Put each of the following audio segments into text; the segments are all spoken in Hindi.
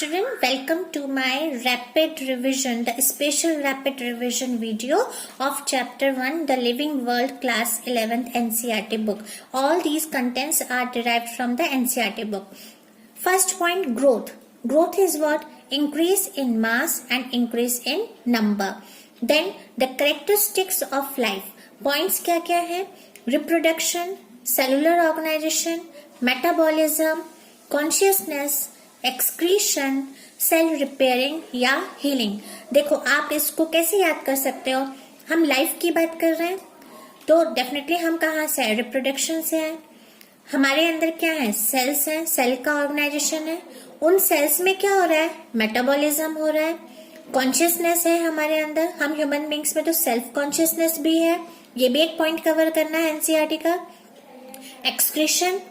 Student, welcome to my rapid revision, the special rapid revision video of chapter 1, the Living World class 11th NCERT book. All these contents are derived from the NCERT book. First point, growth. Growth is what? Increase in mass and increase in number. Then the characteristics of life. Points क्या क्या है? Reproduction, cellular organization, metabolism, consciousness, excretion, cell repairing या हीलिंग. देखो आप इसको कैसे याद कर सकते हो. हम लाइफ की बात कर रहे हैं तो डेफिनेटली हम कहाँ से है? रिप्रोडक्शन से है. हमारे अंदर क्या है? सेल्स हैं, सेल का ऑर्गेनाइजेशन है. उन सेल्स में क्या हो रहा है? मेटाबॉलिज्म हो रहा है. कॉन्शियसनेस है हमारे अंदर. हम ह्यूमन बींग्स में तो सेल्फ कॉन्शियसनेस भी है. ये भी एक पॉइंट कवर करना है एनसीईआरटी का. एक्सक्रीशन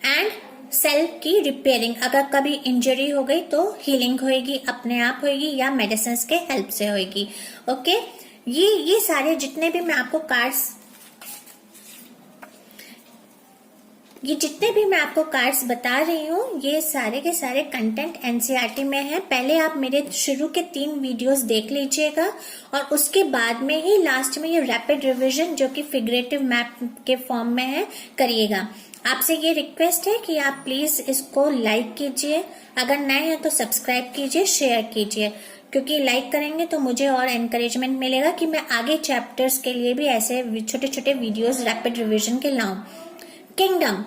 एंड सेल की रिपेयरिंग. अगर कभी इंजरी हो गई तो हीलिंग होएगी, अपने आप होएगी या मेडिसिन के हेल्प से होएगी. ओके, ये सारे जितने भी मैं आपको कार्ड्स बता रही हूँ, ये सारे के सारे कंटेंट एनसीईआरटी में है. पहले आप मेरे शुरू के 3 वीडियोस देख लीजिएगा और उसके बाद में ही लास्ट में ये रैपिड रिवीजन जो कि फिगरेटिव मैप के फॉर्म में है करिएगा. आपसे ये रिक्वेस्ट है कि आप प्लीज इसको लाइक कीजिए. अगर नए हैं तो सब्सक्राइब कीजिए, शेयर कीजिए, क्योंकि लाइक करेंगे तो मुझे और एनकरेजमेंट मिलेगा कि मैं आगे चैप्टर्स के लिए भी ऐसे छोटे छोटे वीडियोस रैपिड रिवीजन के लाऊं. किंगडम,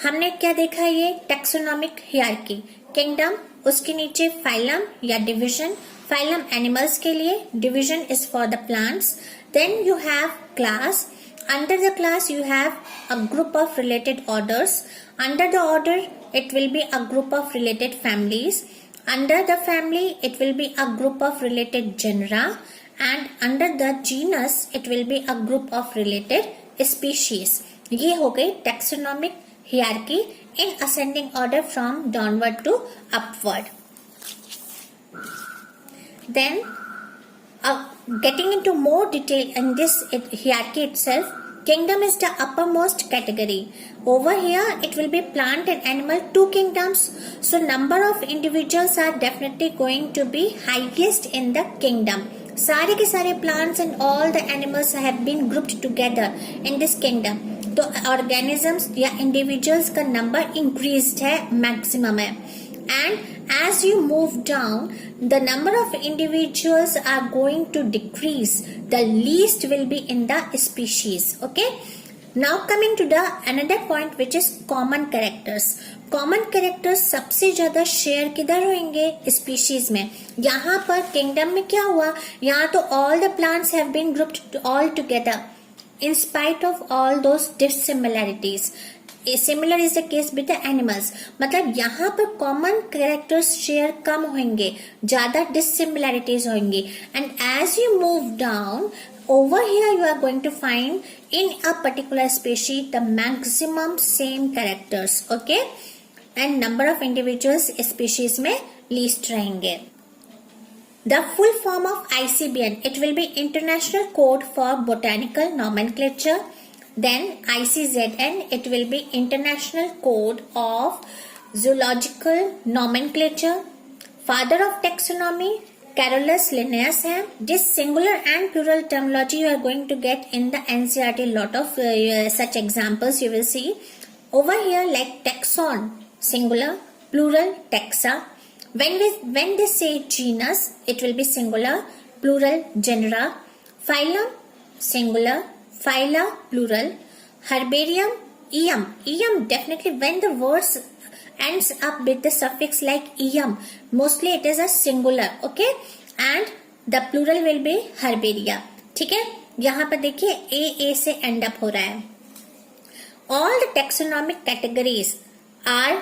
हमने क्या देखा? ये टैक्सोनॉमिक हियरार्की. किंगडम, उसके नीचे फाइलम या डिवीजन. फाइलम एनिमल्स के लिए, division is for the plants. Then you have class. Under the class you have a group of related orders. Under the order it will be a group of related families. Under the family it will be a group of related genera. And under the genus it will be a group of related species. ये हो गई taxonomic hierarchy in ascending order from downward to upward. Then getting into more detail in this hierarchy itself, kingdom is the uppermost category. Over here it will be plant and animal, 2 kingdoms. So number of individuals are definitely going to be highest in the kingdom. सारे के सारे plants and all the animals have been grouped together in this kingdom. तो organisms या individuals का number increased है, maximum है. And as you move down, the number of individuals are going to decrease. The least will be in the species. Okay. Now coming to the another point, which is common characters. Common characters सबसे ज्यादा शेयर किधर होंगे? स्पीशीज में. यहाँ पर किंगडम में क्या हुआ? यहाँ तो all the plants have been grouped all together in spite of all those dissimilarities. Similar is the case with the animals. मतलब यहाँ पर कॉमन कैरेक्टर्स शेयर कम होंगे, ज्यादा डिसिमिलैरिटीज होंगी. And as you move down, over here you are going to find in a particular species the maximum same characters. Okay, and number of individuals species में least रहेंगे. The full form of ICBN, it will be International Code for Botanical Nomenclature. Then ICZN, it will be International Code of Zoological Nomenclature. Father of taxonomy, Carolus Linnaeus है. This singular and plural terminology you are going to get in the NCERT. Lot of such examples you will see over here, like taxon, singular, plural, taxa. When they say genus, it will be singular, plural, genera. Phylum, singular, phyla, plural. Herbarium, eum, definitely when the words ends up with the suffix like eum, mostly it is a singular. Okay, and the plural will be herbaria. ठीक है, यहाँ पर देखिए a से end up हो रहा है. All the taxonomic categories are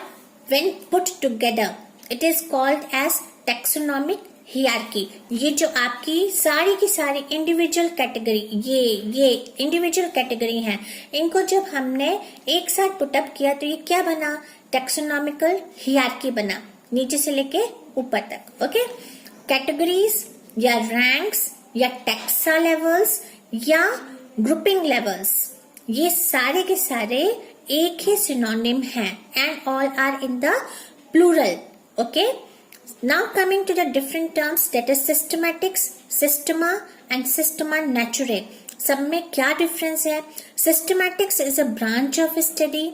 when put together, it is called as taxonomic hierarchy. ये जो आपकी सारी की सारी इंडिविजुअल कैटेगरी, ये इंडिविजुअल कैटेगरी हैं, इनको जब हमने एक साथ पुटअप किया तो ये क्या बना? टैक्सोनॉमिकल हियरार्की बना, नीचे से लेके ऊपर तक. ओके, कैटेगरीज या रैंक्स या टैक्सा लेवल्स या ग्रुपिंग लेवल्स, ये सारे के सारे एक ही सिनोनिम हैं. And all are in the plural. Okay, Now coming to the different terms, that is systematics, systema and systema naturae. सब में क्या डिफरेंस है? Systematics is a branch of study.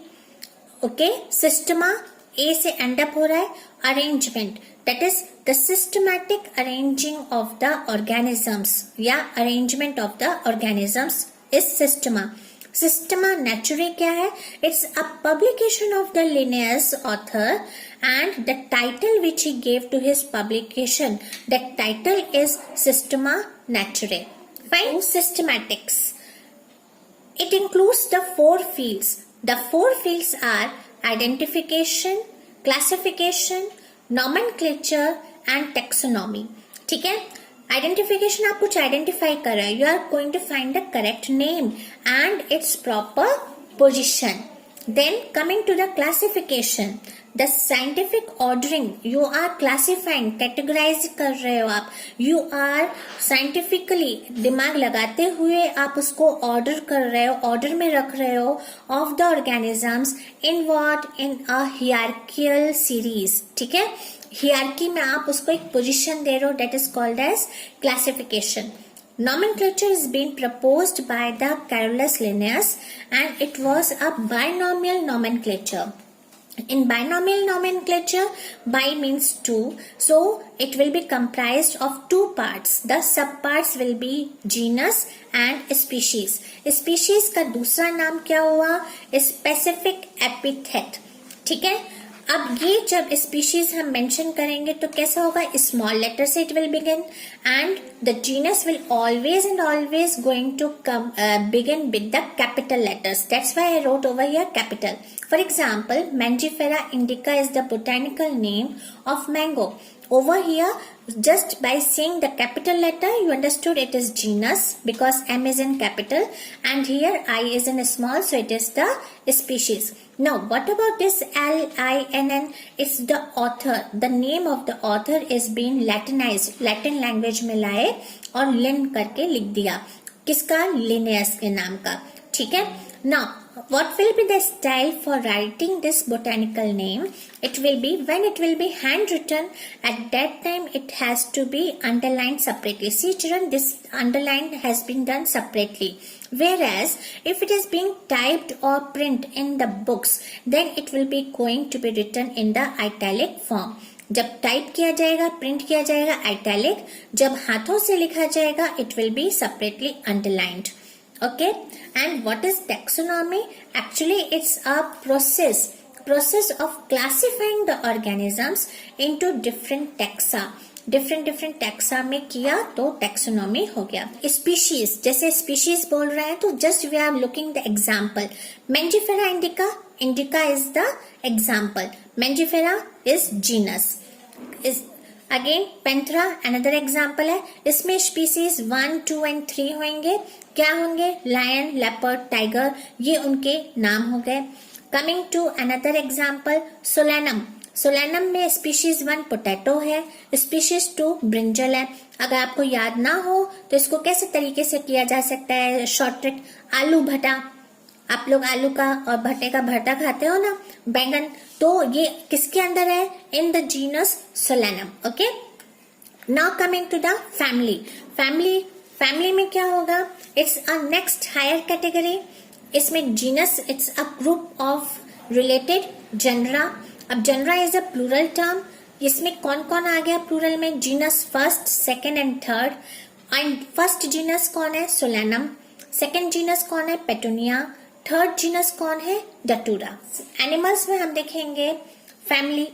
Okay, systema A से end up हो रहा है, arrangement, that is the systematic arranging of the organisms या arrangement of the organisms is systema. Systema naturae क्या है? It's a publication of the Linnaeus author and the title which he gave to his publication, that title is Systema Naturae. Fine. Systematics. It includes the 4 fields. The 4 fields are identification, classification, nomenclature and taxonomy. ठीक है? Identification, आप कुछ आइडेंटिफाई कर रहे हो, you are going to find the correct name and its proper position. Then coming to the classification, the scientific ordering, you are classifying, categorize कर रहे हो आप, you are scientifically दिमाग लगाते हुए आप उसको order कर रहे हो, order में रख रहे हो of the organisms in what, in a hierarchical series. ठीक है? हियरकी में आप उसको एक पोजीशन दे रहे हो, that is called as classification. Nomenclature is being proposed by the Carolus Linnaeus and it was a binomial nomenclature. In binomial nomenclature, bi means 2, so it will be comprised of 2 parts. The subparts will be genus and species. Species का दूसरा नाम क्या हुआ? Specific epithet. ठीक है? अब ये जब स्पीशीज हम मेंशन करेंगे तो कैसा होगा? स्मॉल लेटर से it will begin and the genus will always end always going to come begin with the capital letters. That's why I wrote over here capital. For example, Mangifera indica is the botanical name of mango. Over here, just by seeing the capital letter, you understood it is genus because M is in capital and here I is in small, so it is the species. Now, what about this L-I-N-N? It's the author. The name of the author is being Latinized. Latin language में लाए और Lin करके लिख दिया. किसका? Linnaeus के नाम का. ठीक है? Now, what will be the style for writing this botanical name? It will be, when it will be handwritten, at that time it has to be underlined separately. See children, this underline has been done separately. Whereas, if it is being typed or print in the books, then it will be going to be written in the italic form. जब टाइप किया जाएगा, प्रिंट किया जाएगा italic, जब हाथों से लिखा जाएगा, it will be separately underlined. Okay, and what is taxonomy? Actually, it's a process of classifying the organisms into different taxa. different taxa में किया तो taxonomy हो गया. Species, जैसे species बोल रहे हैं तो just we are looking the example. Mangifera indica is the example. Mangifera is genus. is Again, Panthera another example है. इसमें species 1, 2 and 3 होंगे. क्या होंगे? Lion, leopard, tiger, ये उनके नाम हो गए. Coming to another example, Solanum. Solanum में species 1 potato है, species 2 brinjal है. अगर आपको याद ना हो तो इसको कैसे तरीके से किया जा सकता है? शॉर्ट ट्रिक, आलू भटा. आप लोग आलू का और भट्टे का भरता खाते हो ना, बैंगन, तो ये किसके अंदर है? In the genus solanum. Okay, now coming to the family में क्या होगा? It's a next higher category. इसमें genus, it's a group of related genera. अब genera is a plural term. इसमें कौन कौन आ गया प्लूरल में? Genus first, second and third. And first genus कौन है? सोलेनम. सेकेंड जीनस कौन है? पेटूनिया. थर्ड जीनस कौन है? डटूरा. एनिमल्स में हम देखेंगे फैमिली.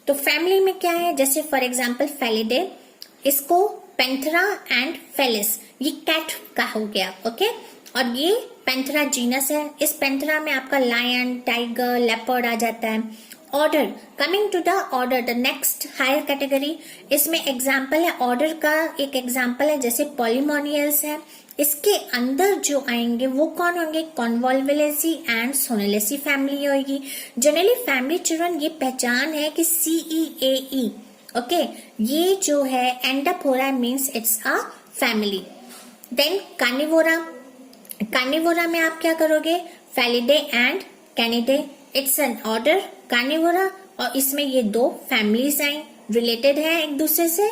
तो फैमिली में क्या है? जैसे फॉर एग्जांपल फेलिडे, इसको पैंथरा एंड फेलिस, ये कैट का हो गया. ओके, और ये पैंथरा जीनस है. इस पैंथरा में आपका लायन, टाइगर, लेपर्ड आ जाता है. Order, coming to the order, the next higher category. इसमें एग्जाम्पल है ऑर्डर का, एक एग्जाम्पल है जैसे पॉलीमोनियल्स है. इसके अंदर जो आएंगे वो कौन होंगे? कॉन्वोल्वुलेसी एंड सोनेलेसी फैमिली होगी. जनरली फैमिली चिल्ड्रन ये पहचान है कि CEAE. ओके, ये जो है एंड अप हो रहा है means it's a family. Then Carnivora में आप क्या करोगे? Felidae and Canidae. It's an order Carnivora और इसमें ये 2 फैमिलीज आई. रिलेटेड है एक दूसरे से,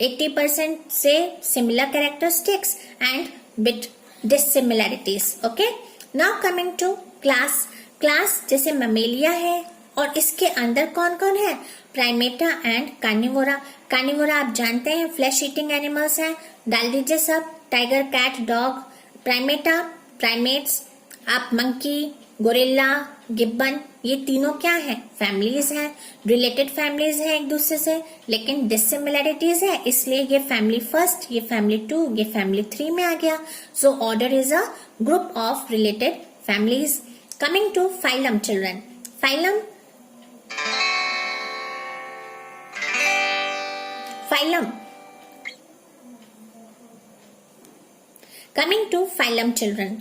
80% से similar characteristics and with dissimilarities. Okay, now coming to class. Class जैसे ममेलिया है और इसके अंदर कौन कौन है? Primata and Carnivora. कार्निवोरा आप जानते हैं फ्लैश ईटिंग एनिमल्स हैं. डाल दीजिए सब, tiger, cat, dog. Primata, primates. आप मंकी, गोरिल्ला, गिब्बन, ये तीनों क्या है? फैमिलीज हैं, रिलेटेड फैमिलीज हैं एक दूसरे से, लेकिन डिसिमिलैरिटीज है, इसलिए ये फैमिली फर्स्ट, ये फैमिली 2, ये फैमिली 3 में आ गया. So order is a group of related families. Coming to phylum children. Phylum, phylum. Coming to phylum children.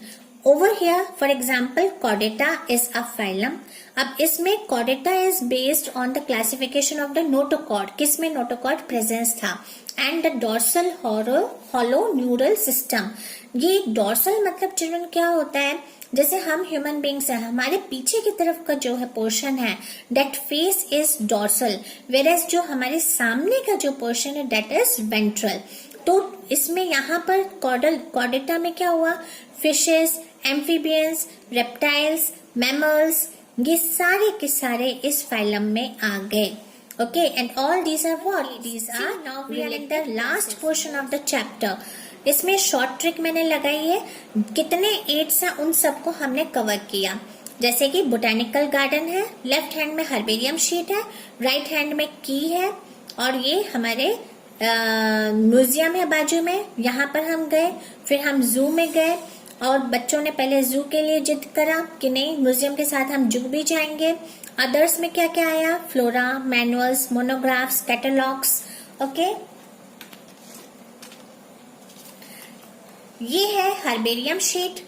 Over here, for example, Chordata is a phylum. अब इसमें Chordata is based on the classification of the notochord. किसमें notochord presence था? And the dorsal hollow neural system. ये dorsal मतलब children क्या होता है? जैसे हम ह्यूमन बींग्स हैं, हमारे पीछे की तरफ का जो है पोर्शन है that face is dorsal, whereas जो हमारे सामने का जो पोर्शन है दैट इज वेंट्रल. तो इसमें यहाँ पर कॉर्डेटा में क्या हुआ? फिशेस, एम्फीबियंस, रेप्टाइल्स, मैमल्स, ये सारे के सारे इस फाइलम में आ गए. Okay, and all these are what? These are now we are in the last portion of the chapter. इसमें शॉर्ट ट्रिक मैंने लगाई है, कितने एड्स हैं उन सबको हमने कवर किया. जैसे कि बोटेनिकल गार्डन है, लेफ्ट हैंड में हर्बेरियम शीट है, राइट हैंड में की है, और ये हमारे म्यूजियम है बाजू में, यहाँ पर हम गए. फिर हम जू में गए और बच्चों ने पहले जू के लिए जिद करा कि नहीं, म्यूजियम के साथ हम जू भी जाएंगे. अदर्स में क्या क्या आया? Flora, manuals, monographs, catalogues. Okay, ये है हर्बेरियम शीट.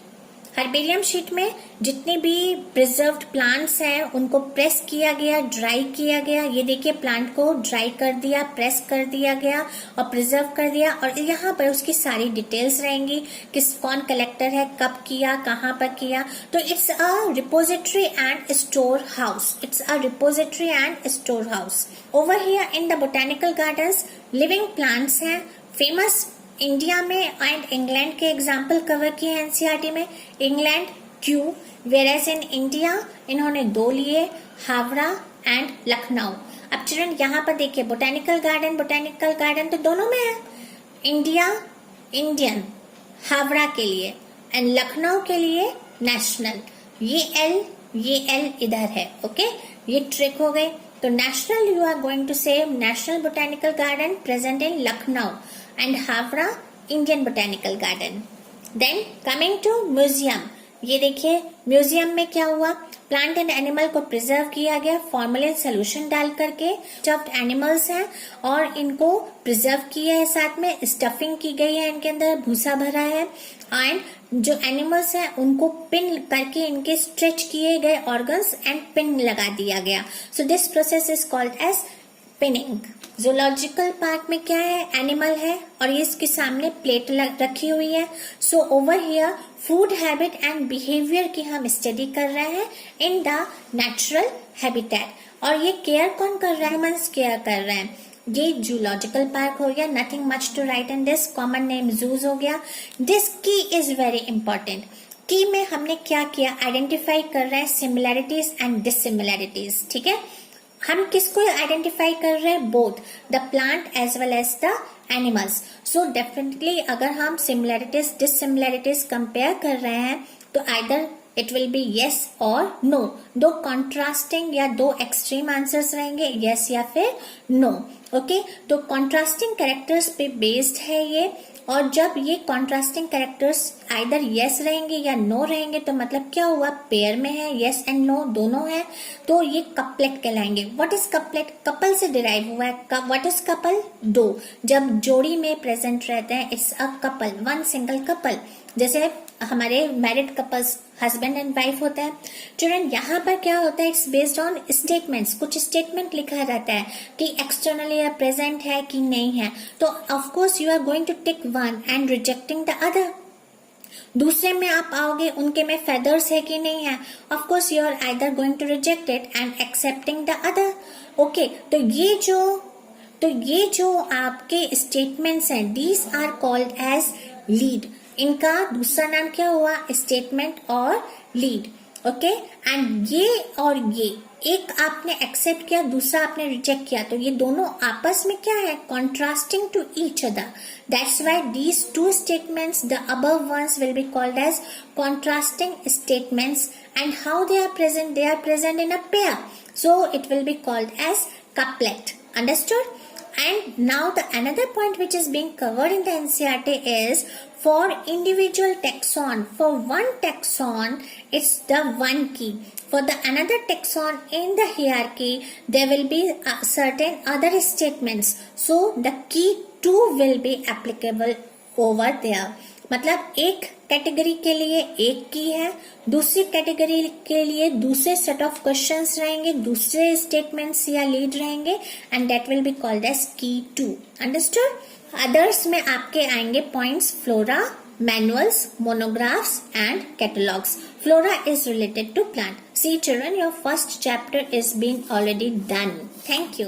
हर्बेरियम शीट में जितने भी प्रिजर्व्ड प्लांट्स हैं उनको प्रेस किया गया, ड्राई किया गया. ये देखिए प्लांट को ड्राई कर दिया, प्रेस कर दिया गया और प्रिजर्व कर दिया, और यहाँ पर उसकी सारी डिटेल्स रहेंगी, कौन कलेक्टर है, कब किया, कहाँ पर किया. तो it's a repository and store house. It's a repository and store house. Over here in the botanical gardens living plants हैं. फेमस इंडिया में एंड इंग्लैंड के एग्जाम्पल कवर किए हैं एनसीईआरटी में. England Q, whereas in India इन्होंने 2 लिए, हावड़ा एंड लखनऊ. अब चिल्ड्रन यहाँ पर देखिए, बोटेनिकल गार्डन तो दोनों में है. इंडिया इंडियन, हावड़ा के लिए, एंड लखनऊ के लिए नेशनल. ये एल इधर है. ओके, ये ट्रिक हो गई. तो national you are going to say national botanical garden present in Lucknow and Havra Indian Botanical Garden. Then coming to museum. ये देखिए म्यूजियम में क्या हुआ? प्लांट एंड एनिमल को प्रिजर्व किया गया फॉर्मेलिन सोल्यूशन डाल करके. स्टफ्ड एनिमल्स हैं और इनको प्रिजर्व किया है, साथ में स्टफिंग की गई है, इनके अंदर भूसा भरा है, एंड जो एनिमल्स हैं उनको पिन करके इनके स्ट्रेच किए गए ऑर्गन्स एंड पिन लगा दिया गया. So this process is called as pinning. Zoological park में क्या है? एनिमल है और ये इसके सामने प्लेट रखी हुई है. So over here food habit and behaviour की हम स्टडी कर रहे हैं इन द नेचुरल हैबिटेट. और ये केयर कौन कर रहा है? ह्यूमंस केयर कर रहे हैं. ये जूलॉजिकल पार्क हो गया. Nothing much to write in this. Common name zoos हो गया. दिस की इज वेरी इंपॉर्टेंट. की में हमने क्या किया? आइडेंटिफाई कर रहे हैं सिमिलैरिटीज एंड डिसिमिलैरिटीज. ठीक है, हम किसको आइडेंटिफाई कर रहे हैं? Both the plant as well as the animals. So definitely अगर हम सिमिलैरिटीज डिसिमिलैरिटीज कंपेयर कर रहे हैं तो either it will be yes और नो. 2 कॉन्ट्रास्टिंग या 2 एक्सट्रीम आंसर्स रहेंगे, येस या फिर नो. ओके, तो कॉन्ट्रास्टिंग कैरेक्टर्स पे बेस्ड है ये. और जब ये कॉन्ट्रास्टिंग कैरेक्टर्स आइदर यस रहेंगे या नो रहेंगे तो मतलब क्या हुआ? पेयर में है, यस एंड नो दोनों है, तो ये कपलेट कहलाएंगे. What is couplet? कपल से डिराइव हुआ है. What is couple? 2 जब जोड़ी में प्रेजेंट रहते हैं it's a couple, 1 single couple. जैसे हमारे married couples husband and wife होता है. चिल्ड्रन यहाँ पर क्या होता है? It's based on statements. कुछ स्टेटमेंट लिखा रहता है कि एक्सटर्नली या प्रेजेंट है कि नहीं है, तो of course you are going to tick one and rejecting the other. दूसरे में आप आओगे, उनके में फेदर्स है कि नहीं है, of course you are either going to reject it and accepting the other. Okay, तो ये जो तो ये जो आपके स्टेटमेंट्स हैं, these are called as lead. इनका दूसरा नाम क्या हुआ? स्टेटमेंट और लीड। ओके, एंड ये और ये, एक आपने एक्सेप्ट किया, दूसरा आपने रिजेक्ट किया, तो ये दोनों आपस में क्या है? Contrasting to each other. That's why these two statements, the above ones, will be called as contrasting statements. And how they are present? They are present in a pair, so it will be called as couplet. Understood? And now the another point which is being covered in the NCERT is for individual taxon. For one taxon, it's the one key. For the another taxon in the hierarchy, there will be certain other statements. So the key too will be applicable over there. मतलब एक कैटेगरी के लिए एक की है, दूसरी कैटेगरी के लिए दूसरे सेट ऑफ क्वेश्चंस रहेंगे, दूसरे स्टेटमेंट्स या लीड रहेंगे, and that will be called as key two. Understood? Others में आपके आएंगे points flora, manuals, monographs and catalogues. Flora is related to plant. See children, your first chapter is being already done. Thank you.